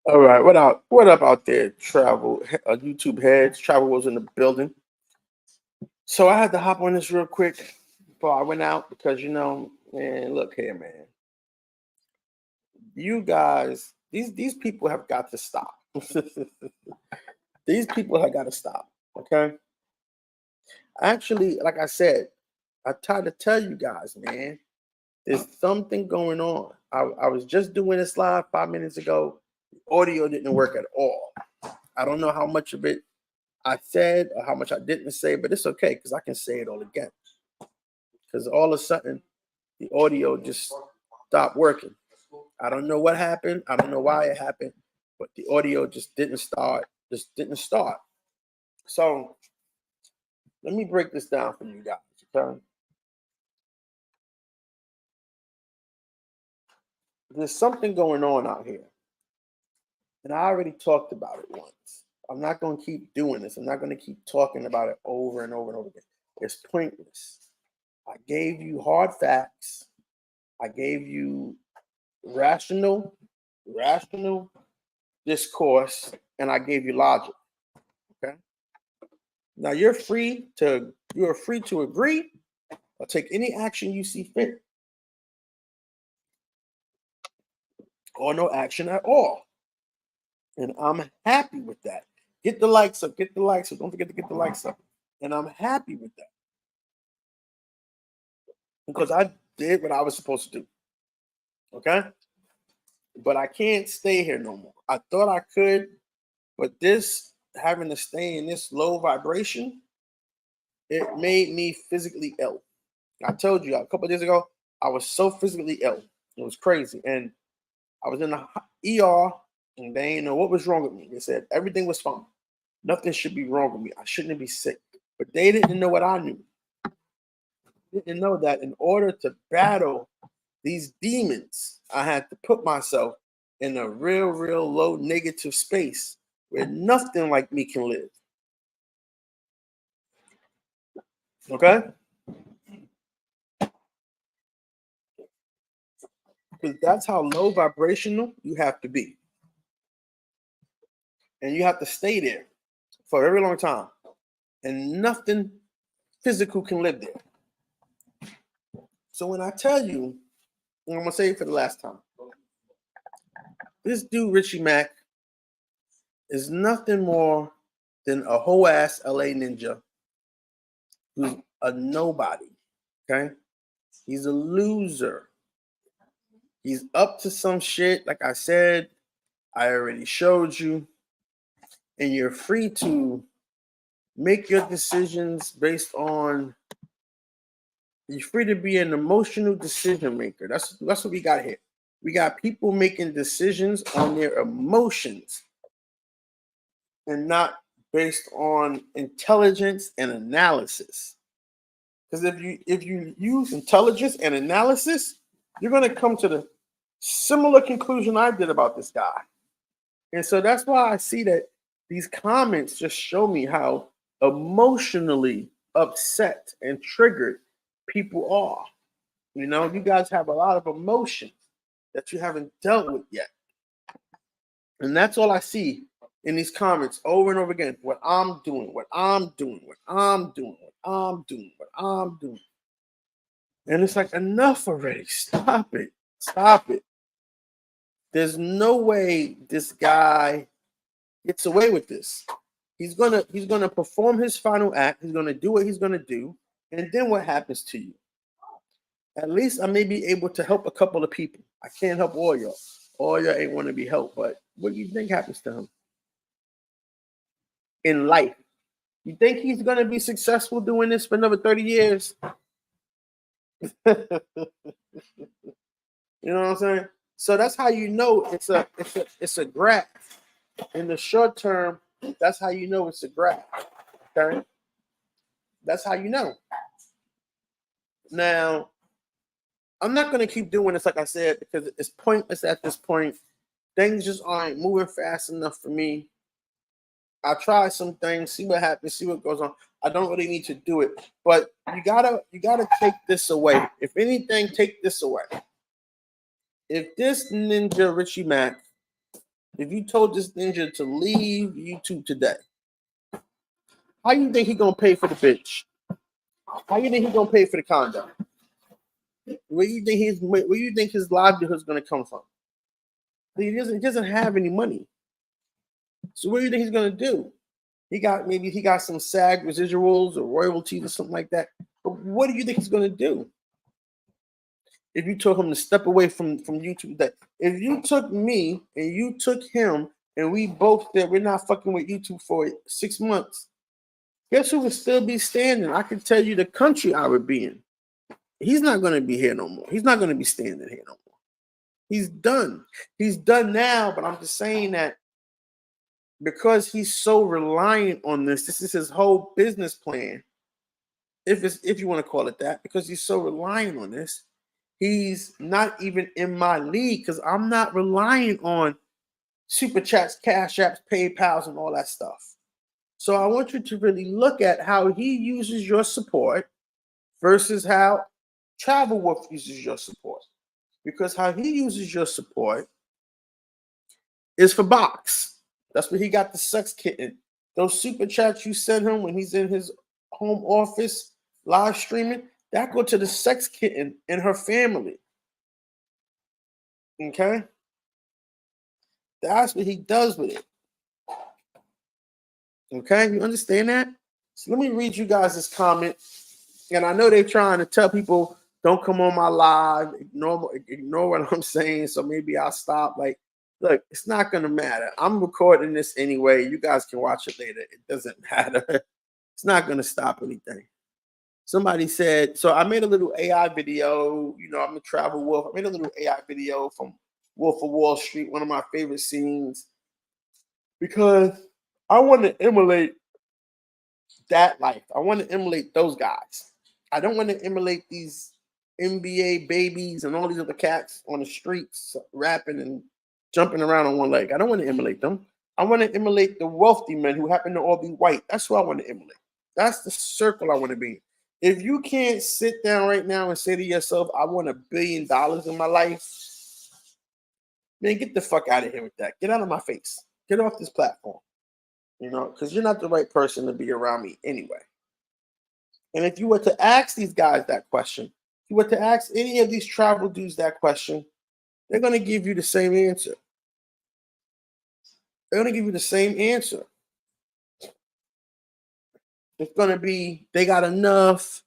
All right, what up out there, travel YouTube heads? Travel was in the building, so I had to hop on this real quick before I went out because man, look here, man. You guys, these people have got to stop. These people have got to stop. Okay, actually, like I said, I tried to tell you guys, man. There's something going on. I was just doing this live 5 minutes ago. The audio didn't work at all. I don't know how much of it I said or how much I didn't say, but it's okay because I can say it all again. Because all of a sudden, the audio just stopped working. I don't know what happened. I don't know why it happened, but the audio just didn't start. Just didn't start. So let me break this down for you guys. Okay, there's something going on out here, and I already talked about it once. I'm not going to keep doing this. I'm not going to keep talking about it over and over and over again. It's pointless. I gave you hard facts. I gave you rational discourse, and I gave you logic. Okay. Now you're free to agree or take any action you see fit, or no action at all. And I'm happy with that. Get the likes up, get the likes up. Don't forget to get the likes up. And I'm happy with that because I did what I was supposed to do. Okay. But I can't stay here no more. I thought I could, but this having to stay in this low vibration, it made me physically ill. I told you a couple of days ago, I was so physically ill. It was crazy. And I was in the ER and they didn't know what was wrong with me. They said everything was fine. Nothing should be wrong with me. I shouldn't be sick. But they didn't know what I knew. They didn't know that in order to battle these demons, I had to put myself in a real low negative space where nothing like me can live. Okay? Because that's how low vibrational you have to be. And you have to stay there for a very long time. And nothing physical can live there. So when I tell you, and I'm gonna say it for the last time, this dude Richie Mack is nothing more than a whole ass LA ninja who's a nobody. Okay? He's a loser. He's up to some shit. Like I said, I already showed you. And you're free to make your decisions based on, you're free to be an emotional decision maker. That's what we got here. We got people making decisions on their emotions and not based on intelligence and analysis. Because if you use intelligence and analysis, you're going to come to the similar conclusion I did about this guy. And so that's why I see that these comments just show me how emotionally upset and triggered people are. You guys have a lot of emotions that you haven't dealt with yet. And that's all I see in these comments over and over again. What I'm doing, what I'm doing, what I'm doing, what I'm doing, what I'm doing. And it's like, enough already. Stop it. Stop it. There's no way this guy gets away with this. He's gonna perform his final act. He's gonna do what he's gonna do. And then what happens to you? At least I may be able to help a couple of people. I can't help all y'all. All y'all ain't want to be helped. But what do you think happens to him in life? You think he's gonna be successful doing this for another 30 years? You know what I'm saying? So that's how you know it's a graph. In the short term, that's how you know it's a graph. Okay? That's how you know. Now, I'm not going to keep doing this, like I said, because it's pointless at this point. Things just aren't moving fast enough for me. I try some things, see what happens, see what goes on. I don't really need to do it, but you gotta take this away. If anything, take this away. If this ninja Richie Mack if you told this ninja to leave YouTube today, how you think he gonna pay for the bitch? How you think he gonna pay for the condo? Where you think his livelihood is gonna come from? He doesn't have any money. So what do you think he's gonna do? He got some SAG residuals or royalties or something like that. But what do you think he's gonna do? If you told him to step away from YouTube, that if you took me and you took him and we both said we're not fucking with YouTube for 6 months, guess who would still be standing? I can tell you the country I would be in. He's not going to be here no more. He's not going to be standing here no more. He's done. He's done now, but I'm just saying that because he's so reliant on this is his whole business plan. If you want to call it that, because he's so reliant on this, he's not even in my league because I'm not relying on super chats, cash apps, PayPals, and all that stuff. So I want you to really look at how he uses your support versus how Travel Wolf uses your support. Because how he uses your support is for box. That's where he got the sex kitten. Those super chats you send him when he's in his home office live streaming, that go to the sex kitten and her family. Okay? That's what he does with it. Okay? You understand that? So let me read you guys this comment. And I know they're trying to tell people, don't come on my live, ignore what I'm saying, so maybe I'll stop. Like, look, it's not going to matter. I'm recording this anyway. You guys can watch it later. It doesn't matter. It's not going to stop anything. Somebody said, so I made a little AI video. You know, I'm a Travel Wolf. I made a little AI video from Wolf of Wall Street, one of my favorite scenes, because I want to emulate that life. I want to emulate those guys. I don't want to emulate these NBA babies and all these other cats on the streets rapping and jumping around on one leg. I don't want to emulate them. I want to emulate the wealthy men who happen to all be white. That's what I want to emulate. That's the circle I want to be in. If you can't sit down right now and say to yourself, I want $1 billion in my life, man, get the fuck out of here with that. Get out of my face. Get off this platform. You know, because you're not the right person to be around me anyway. And if you were to ask these guys that question, if you were to ask any of these travel dudes that question, they're going to give you the same answer. They're going to give you the same answer. It's going to be, they got enough,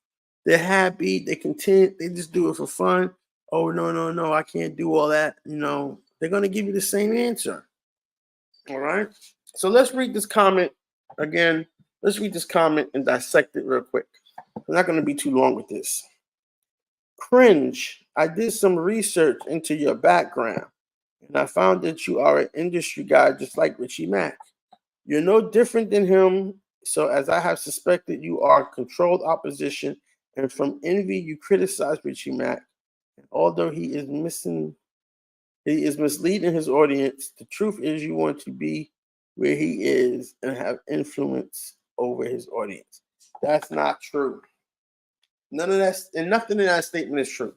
they're happy, they're content, they just do it for fun. Oh, no, I can't do all that. You know, they're going to give you the same answer. All right? So let's read this comment again. Let's read this comment and dissect it real quick. I'm not going to be too long with this. Cringe. I did some research into your background, and I found that you are an industry guy just like Richie Mack. You're no different than him, so as I have suspected, you are controlled opposition, and from envy, you criticize Richie Mack. And although he is misleading his audience, the truth is you want to be where he is and have influence over his audience. That's not true. None of that, and nothing in that statement is true.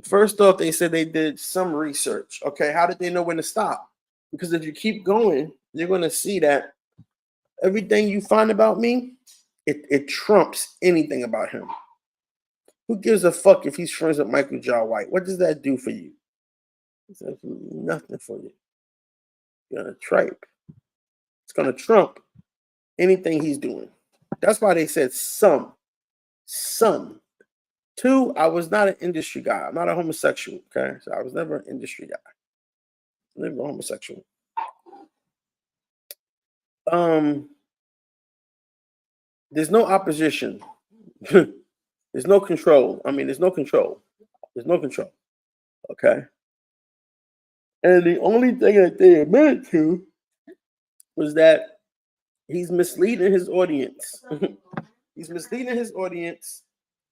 First off, they said they did some research. Okay, how did they know when to stop? Because if you keep going, you're going to see that everything you find about me, it trumps anything about him. Who gives a fuck if he's friends with Michael John White? What does that do for you? It's absolutely nothing for you. You're going to tripe. It's going to trump anything he's doing. That's why they said some. Two, I was not an industry guy. I'm not a homosexual, okay? So I was never an industry guy. Never a homosexual. There's no opposition. There's no control. There's no control. There's no control. Okay? And the only thing that they admitted to was that he's misleading his audience. He's misleading his audience.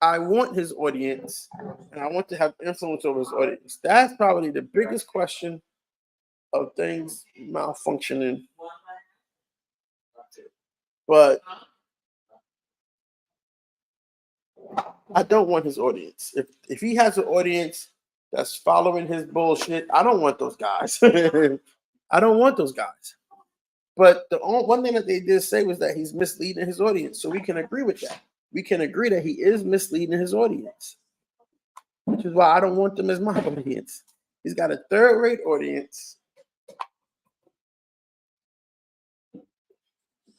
I want his audience, and I want to have influence over his audience. That's probably the biggest question of things malfunctioning. But I don't want his audience. If he has an audience that's following his bullshit. I don't want those guys. I don't want those guys. But the only one thing that they did say was that he's misleading his audience. So we can agree with that. We can agree that he is misleading his audience, which is why I don't want them as my audience. He's got a third-rate audience.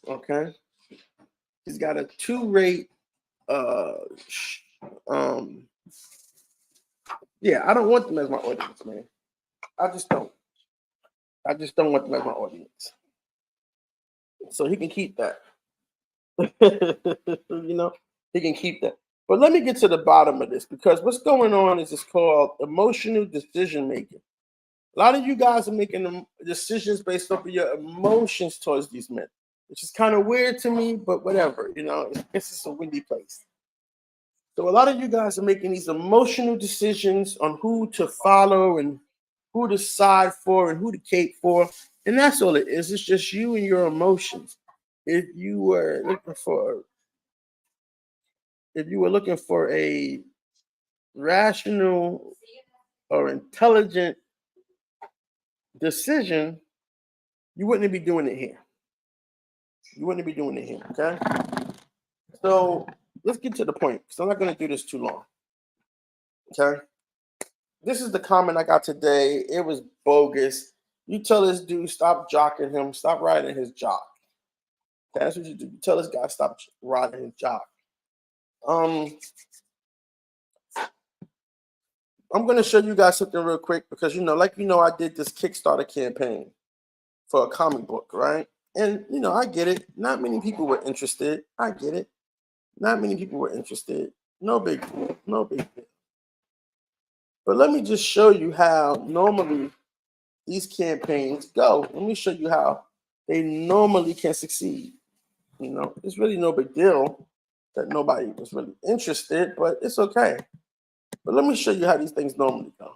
Okay. He's got a 2-rate yeah, I don't want them as my audience, man. I just don't want them as my audience. So he can keep that. You know, he can keep that. But let me get to the bottom of this, because what's going on is it's called emotional decision making. A lot of you guys are making decisions based off of your emotions towards these men, which is kind of weird to me, but whatever. You know, it's just a windy place. So a lot of you guys are making these emotional decisions on who to follow and who to side for and who to cape for. And that's all it is. It's just you and your emotions. If you were looking for a rational or intelligent decision, you wouldn't be doing it here. You wouldn't be doing it here, okay? So let's get to the point, because I'm not going to do this too long, okay? This is the comment I got today. It was bogus. You tell this dude, stop jocking him, stop riding his jock. That's what you do. You tell this guy, stop riding his jock. I'm going to show you guys something real quick, because, I did this Kickstarter campaign for a comic book, right? And, I get it. Not many people were interested. I get it. Not many people were interested. No big deal. No big deal. But let me just show you how normally these campaigns go. Let me show you how they normally can succeed. It's really no big deal that nobody was really interested, but it's okay. But let me show you how these things normally go.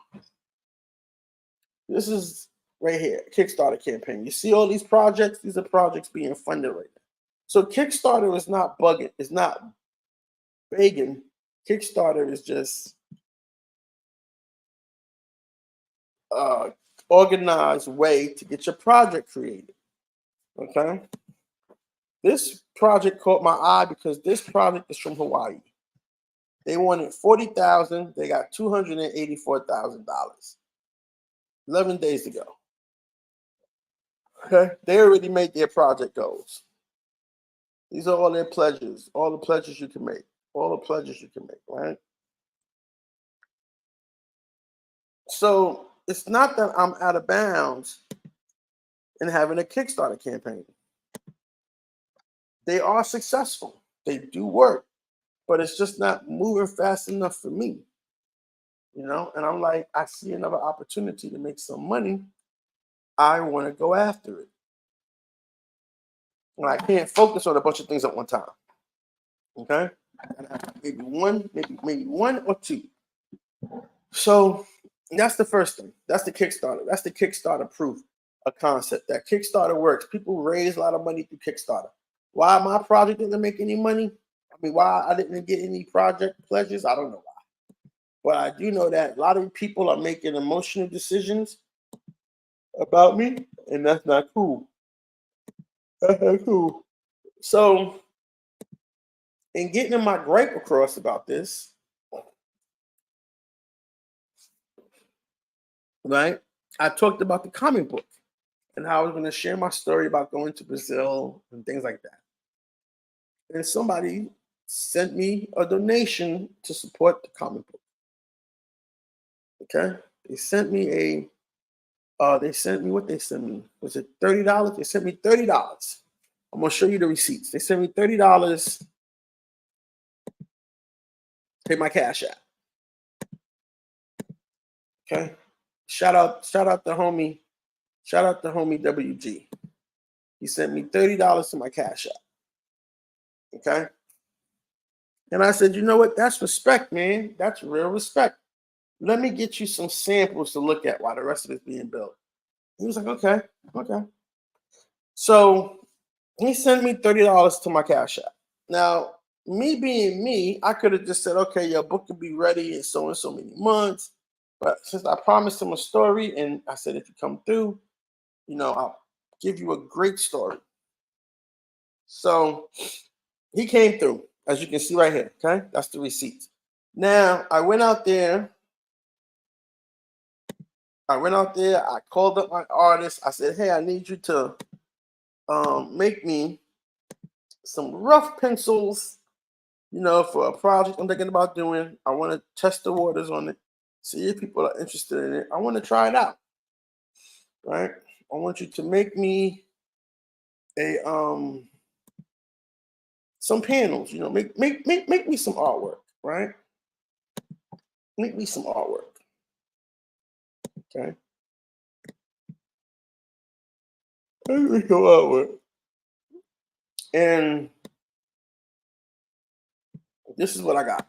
This is right here, Kickstarter campaign. You see all these projects? These are projects being funded right now. So Kickstarter is not bugging. It's not begging. Kickstarter is just organized way to get your project created. Okay. This project caught my eye because this project is from Hawaii. They wanted $40,000. They got $284,000. 11 days ago. Okay. They already made their project goals. These are all their pledges. All the pledges you can make. All the pledges you can make, right? So it's not that I'm out of bounds in having a Kickstarter campaign. They are successful. They do work, but it's just not moving fast enough for me. And I'm like, I see another opportunity to make some money. I want to go after it. And I can't focus on a bunch of things at one time. Okay? Maybe one or two. So that's the first thing. That's the Kickstarter. That's the Kickstarter proof, a concept that Kickstarter works. People raise a lot of money through Kickstarter. Why my project didn't make any money? Why I didn't get any project pledges? I don't know why. But I do know that a lot of people are making emotional decisions about me, and that's not cool. That's not cool. So, in getting my gripe across about this, right, I talked about the comic book and how I was going to share my story about going to Brazil and things like that. And somebody sent me a donation to support the comic book. Okay? They sent me what they sent me? Was it $30? They sent me $30. I'm going to show you the receipts. They sent me $30. Pay my Cash App. Okay? Shout out the homie. Shout out the homie WG. He sent me $30 to my Cash App. Okay? And I said, you know what? That's respect, man. That's real respect. Let me get you some samples to look at while the rest of it's being built. He was like, okay. So he sent me $30 to my Cash App. Now, me being me, I could have just said, okay, your book could be ready in so and so many months. But since I promised him a story and I said, if you come through, I'll give you a great story. So he came through, as you can see right here. Okay, that's the receipts. Now I went out there. I called up my artist. I said, hey, I need you to make me some rough pencils, for a project I'm thinking about doing. I want to test the waters on it, see if people are interested in it. I want to try it out, right? I want you to make me a some panels, make me some artwork, right? Make me some artwork, okay? Make me some artwork. And this is what I got.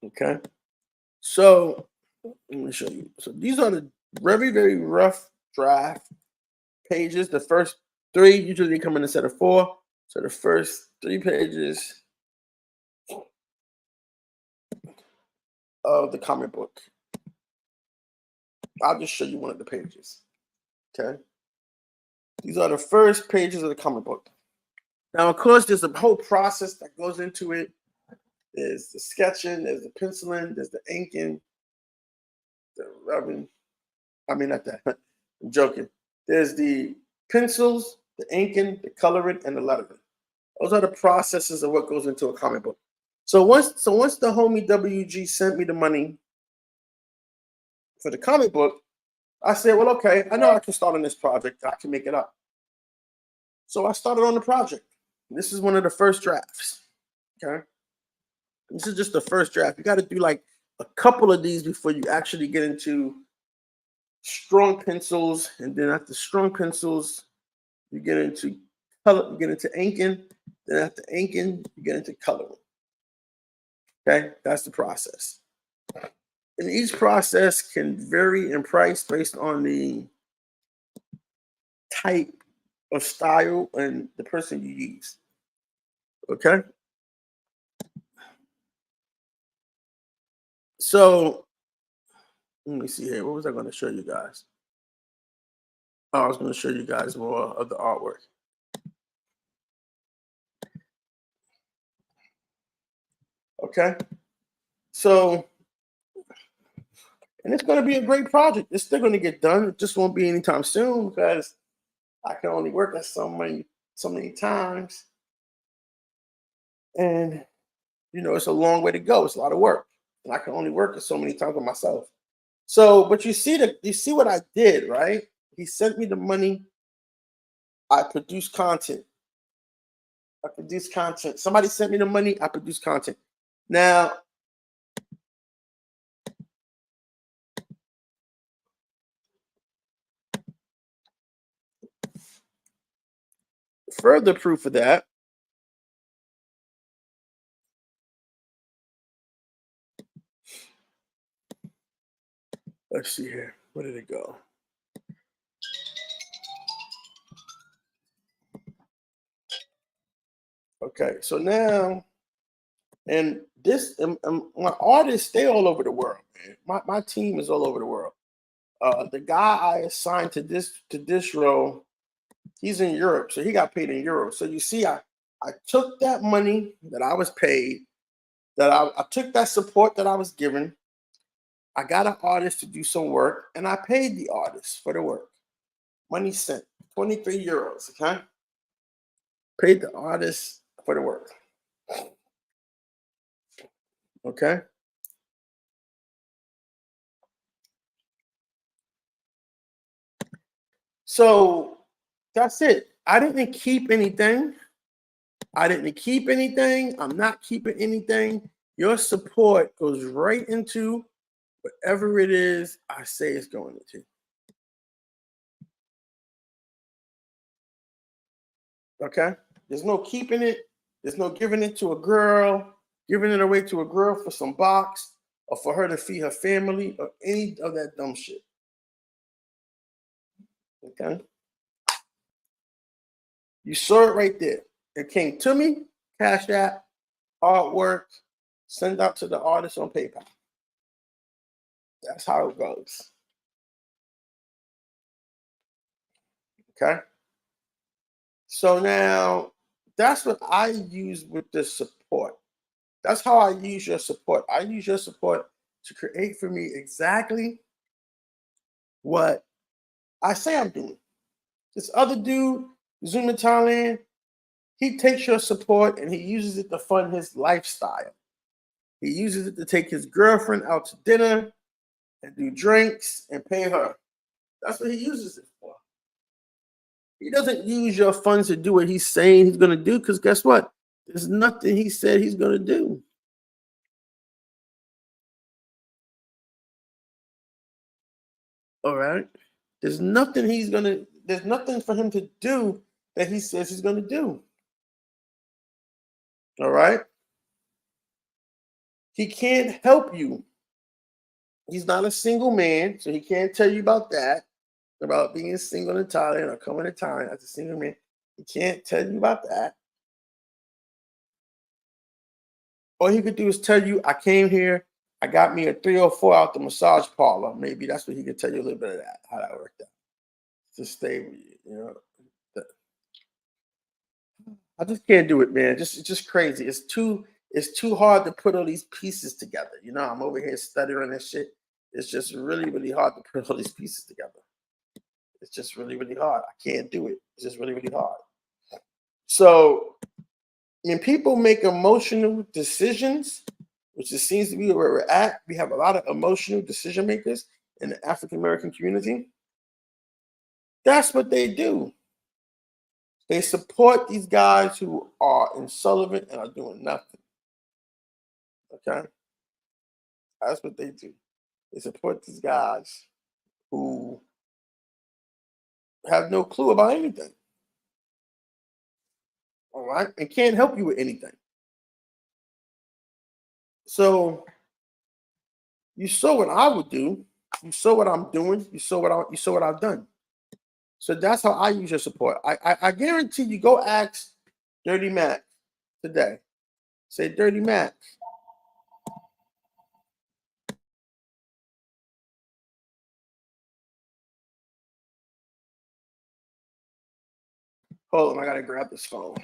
Okay. So let me show you. So these are the very, very rough draft pages. The first three usually come in a set of 4. So the first 3 pages of the comic book. I'll just show you one of the pages. Okay. These are the first pages of the comic book. Now, of course, there's a whole process that goes into it. There's the sketching, there's the penciling, there's the inking, the rubbing. I mean, not that. I'm joking. There's the pencils, the inking, the coloring, and the lettering. Those are the processes of what goes into a comic book. So once the homie WG sent me the money for the comic book, I said, well, okay, I know I can start on this project. I can make it up. So I started on the project. This is one of the first drafts. Okay. This is just the first draft. You got to do like a couple of these before you actually get into strong pencils. And then after strong pencils, you get into color, you get into inking. Then after inking, you get into coloring. Okay, that's the process. And each process can vary in price based on the type of style and the person you use. Okay. So let me see here. What was I going to show you guys? Oh, I was going to show you guys more of the artwork. Okay. So, and it's going to be a great project. It's still going to get done. It just won't be anytime soon because I can only work at so many times. And, it's a long way to go. It's a lot of work. And I can only work it so many times by myself. So, but you see what I did, right? He sent me the money. I produced content. Somebody sent me the money. I produced content. Now, further proof of that. Let's see here. Where did it go? Okay, so now, and this, my artists, they all over the world, man. My team is all over the world. The guy I assigned to this role, he's in Europe, so he got paid in euros. So you see, I took that money that I was paid, that I took that support that I was given. I got an artist to do some work, and I paid the artist for the work. Money sent, 23 euros, okay? Paid the artist for the work. Okay. So that's it. I didn't keep anything. I'm not keeping anything. Your support goes right into whatever it is I say it's going into. Okay? There's no keeping it. There's no giving it to a girl, giving it away to a girl for some box. or for her to feed her family or any of that dumb shit. Okay? You saw it right there. It came to me, Cash App, artwork, send out to the artist on PayPal. That's how it goes. Okay? So now that's what I use with the support. That's how I use your support. I use your support to create for me exactly what I say I'm doing. This other dude, Zoom in Thailand, he takes your support and he uses it to fund his lifestyle. He uses it to take his girlfriend out to dinner and do drinks and pay her. That's what he uses it for. He doesn't use your funds to do what he's saying he's going to do, because guess what? There's nothing he said he's going to do. All right? There's nothing for him to do that he says he's going to do. All right? He can't help you. He's not a single man, so he can't tell you about that, about being single in Thailand or coming to Thailand as a single man. He can't tell you about that. All he could do is tell you, I came here, I got me a 304 out the massage parlor. Maybe that's what he could tell you a little bit of that, how that worked out. To stay with you, you know. I just can't do it, man. It's just crazy. It's too hard to put all these pieces together. You know, I'm over here stuttering and shit. It's just really, really hard to put all these pieces together. It's just really, really hard. I can't do it. It's just really, really hard. So when people make emotional decisions, which it seems to be where we're at, we have a lot of emotional decision makers in the African American community. That's what they do. They support these guys who are insolvent and are doing nothing. Okay? That's what they do. They support these guys who have no clue about anything. All right? And can't help you with anything. So you saw what I would do. You saw what I'm doing. You saw what I've done. So that's how I use your support. I guarantee you, go ask Dirty Mac today. Say, Dirty Mac. Hold on, I gotta grab this phone.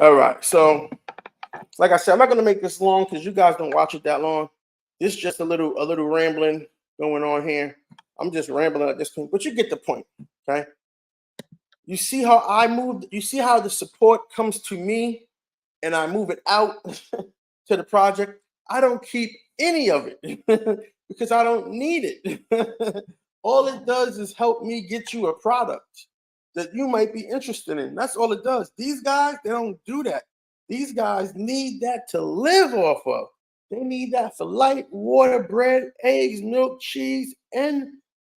All right, so like I said, I'm not gonna make this long because you guys don't watch it that long. This is just a little rambling going on here. I'm just rambling at this point, but you get the point. Okay. You see how I moved, you see how the support comes to me and I move it out to the project. I don't keep any of it because I don't need it. All it does is help me get you a product that you might be interested in. That's all it does. These guys, they don't do that. These guys need that to live off of. They need that for light, water, bread, eggs, milk, cheese, and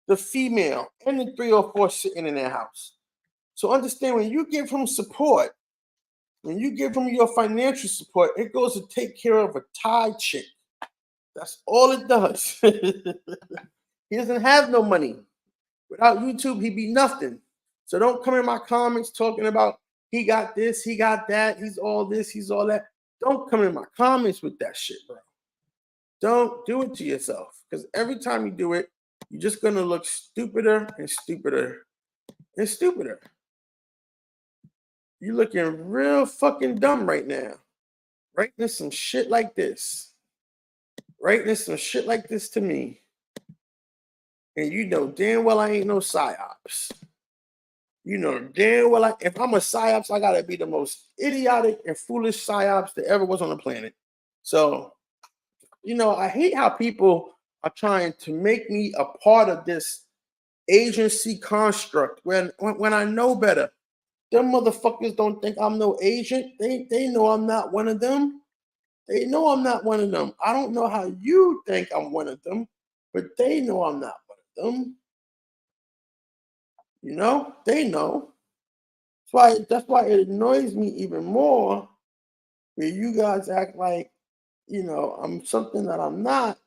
the female, and the 3 or 4 sitting in their house. So understand, when you give him support, when you give him your financial support, it goes to take care of a Thai chick. That's all it does. He doesn't have no money. Without YouTube, he'd be nothing. So don't come in my comments talking about he got this, he got that, he's all this, he's all that. Don't come in my comments with that shit, bro. Don't do it to yourself, because every time you do it, you're just gonna look stupider and stupider and stupider. You're looking real fucking dumb right now. Writing some shit like this. Writing some shit like this to me. And you know damn well I ain't no psyops. You know damn well, like if I'm a psyops, I gotta be the most idiotic and foolish psyops that ever was on the planet. So, I hate how people are trying to make me a part of this agency construct when I know better. Them motherfuckers don't think I'm no agent. They know I'm not one of them. They know I'm not one of them. I don't know how you think I'm one of them, but they know I'm not one of them. They know. That's why it annoys me even more when you guys act like, I'm something that I'm not,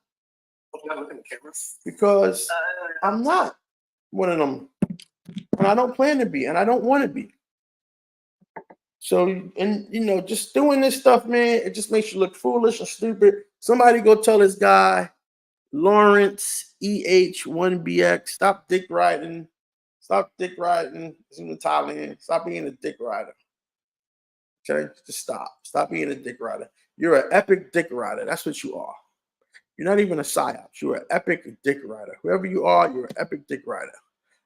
because I'm not one of them. And I don't plan to be, and I don't want to be. So, and just doing this stuff, man, it just makes you look foolish and stupid. Somebody go tell this guy, Lawrence EH1BX, stop dick riding. Stop dick riding. It's in Thailand. Stop being a dick rider. Okay? Just stop. Stop being a dick rider. You're an epic dick rider. That's what you are. You're not even a psyops. You're an epic dick rider. Whoever you are, you're an epic dick rider.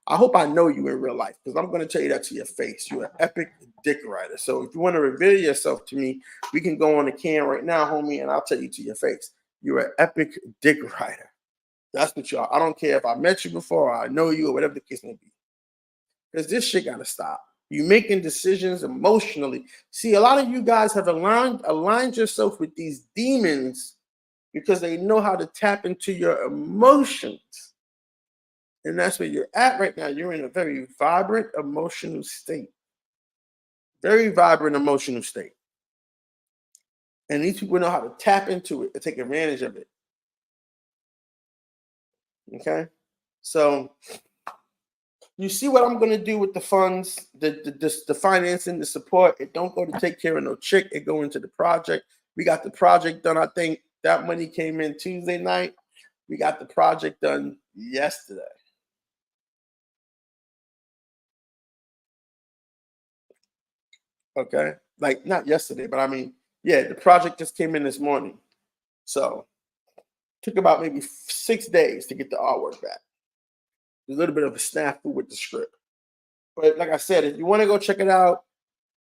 I hope I know you in real life, because I'm going to tell you that to your face. You're an epic dick rider. So if you want to reveal yourself to me, we can go on the can right now, homie, and I'll tell you to your face. You're an epic dick rider. That's what you are. I don't care if I met you before or I know you or whatever the case may be. Because this shit got to stop. You making decisions emotionally. See, a lot of you guys have aligned yourself with these demons because they know how to tap into your emotions. And that's where you're at right now. You're in a very vibrant emotional state. Very vibrant emotional state. And these people know how to tap into it and take advantage of it. Okay? So you see what I'm going to do with the funds, the financing, the support. It don't go to take care of no chick. It go into the project. We got the project done. I think that money came in Tuesday night. We got the project done yesterday. Okay? Like, not yesterday, but I mean, yeah, the project just came in this morning. So, took about maybe 6 days to get the artwork back. A little bit of a snafu with the script. But like I said, if you want to go check it out,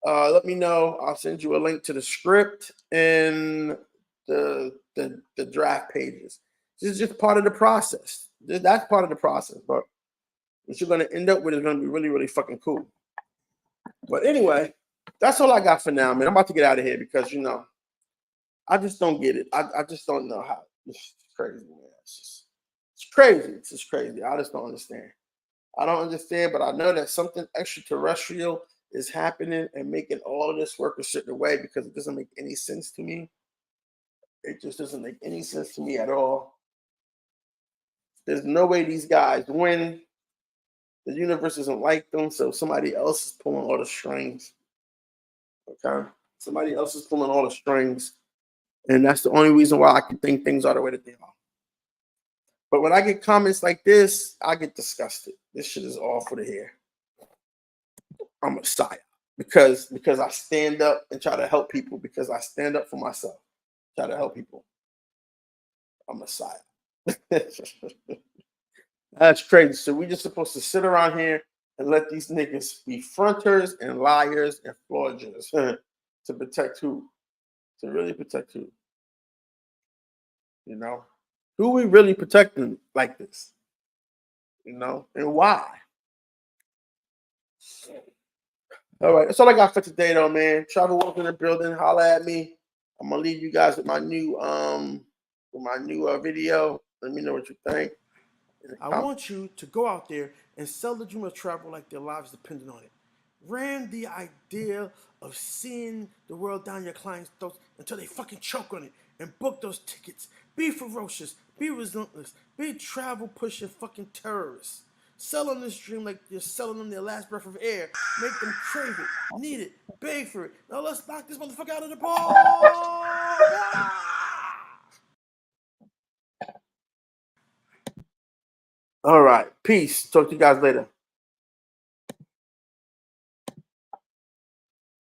let me know. I'll send you a link to the script and the draft pages. This is just part of the process. That's part of the process. But what you're going to end up with is going to be really, really fucking cool. But anyway, that's all I got for now, man. I'm about to get out of here because, I just don't get it. I just don't know how. It's crazy, man. It's crazy. It's just crazy. I just don't understand. I don't understand, but I know that something extraterrestrial is happening and making all of this work a certain way, because it doesn't make any sense to me. It just doesn't make any sense to me at all. There's no way these guys win. The universe doesn't like them, so somebody else is pulling all the strings. Okay? Somebody else is pulling all the strings. And that's the only reason why I can think things are the way that they are. But when I get comments like this, I get disgusted. This shit is all for the hair. I'm a psyop because I stand up and try to help people, because I stand up for myself, try to help people. I'm a psyop. That's crazy. So we just supposed to sit around here and let these niggas be fronters and liars and fraudulents to protect who? To really protect who? Who we really protecting like this? And why? All right, that's all I got for today, though, man. Travel Wilf in the building. Holla at me. I'm gonna leave you guys with my new video. Let me know what you think. I want you to go out there and sell the dream of travel like their lives depended on it. Ram the idea of seeing the world down your clients' throats until they fucking choke on it, and book those tickets. Be ferocious. Be relentless. Be travel pushing fucking terrorists. Sell them this dream like you're selling them their last breath of air. Make them crave it, need it, beg for it. Now let's knock this motherfucker out of the park. All right. Peace. Talk to you guys later.